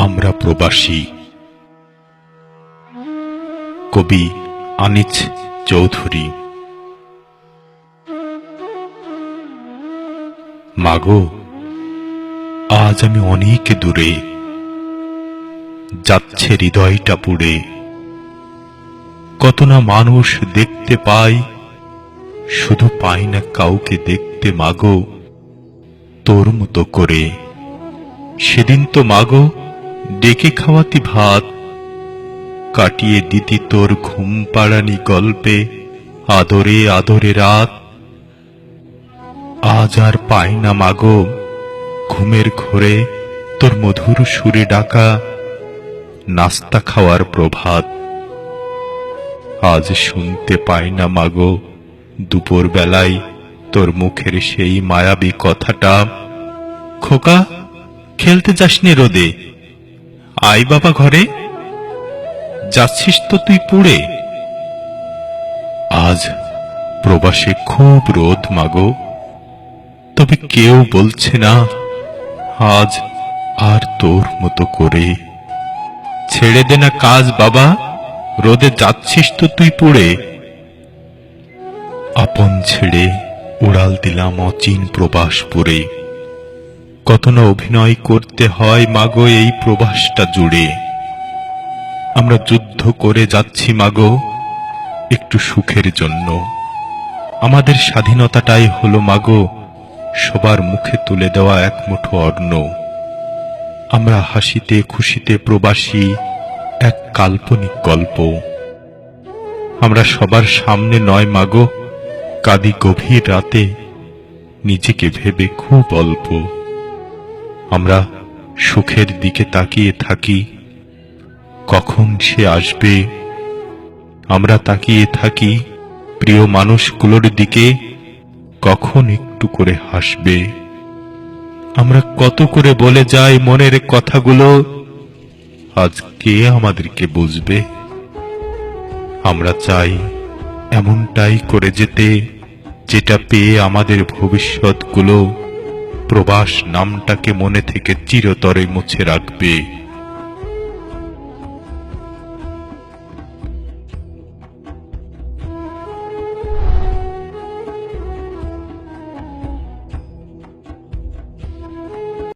আমরা প্রবাসী। কবি আনিস চৌধুরী। মাগো, আজ আমি অনেক দূরে, যাচ্ছে হৃদয়টা পুড়ে। কত না মানুষ দেখতে পাই, শুধু পাই না কাউকে দেখতে। মাগো, তোর মতো করে। সেদিন তো মাগো ডেকে খাওয়াতি ভাত, কাটিয়ে দিতি তোর ঘুম পাড়ানি গল্পে, আদরে আদরে রাত। আজ আর পাই না মাগো ঘুমের ঘোরে তোর মধুর সুরে ডাকা, নাস্তা খাওয়ার প্রভাত। আজ শুনতে পাই না মাগো দুপুর বেলায় তোর মুখের সেই মায়াবী কথাটা, খোকা খেলতে যাসনি রোদে, আয় বাবা ঘরে, যাচ্ছিস তো তুই পুড়ে। আজ প্রবাসে খুব রোদ মাগো, তবে কেউ বলছে না আজ আর তোর মতো করে। ছেড়ে দে না কাজ বাবা, রোদে যাচ্ছিস তো তুই পুড়ে। আপন ছেড়ে উড়াল দিলাম অচিন প্রবাসপুরে, কত না অভিনয় করতে হয় মাগো এই প্রবাসটা জুড়ে। আমরা যুদ্ধ করে যাচ্ছি মাগো একটু সুখের জন্য, আমাদের স্বাধীনতাটাই হলো মাগো সবার মুখে তুলে দেওয়া এক মুঠো অন্ন। আমরা হাসিতে খুশিতে প্রবাসী, এক কাল্পনিক গল্প। আমরা সবার সামনে নয় মাগো, কাঁদি গভীর রাতে নিজেকে ভেবে খুব অল্প। আমরা সুখের দিকে তাকিয়ে থাকি, কখন সে আসবে। আমরা তাকিয়ে থাকি প্রিয় মানুষগুলোর দিকে, কখন একটু করে হাসবে। আমরা কত করে বলে যাই মনের কথাগুলো, আজ কে আমাদেরকে বুঝবে। আমরা চাই এমনটাই করে যেতে, যেটা পেয়ে আমাদের ভবিষ্যৎগুলো প্রবাস নামটাকে মনে থেকে চিরতরে মুছে রাখবে।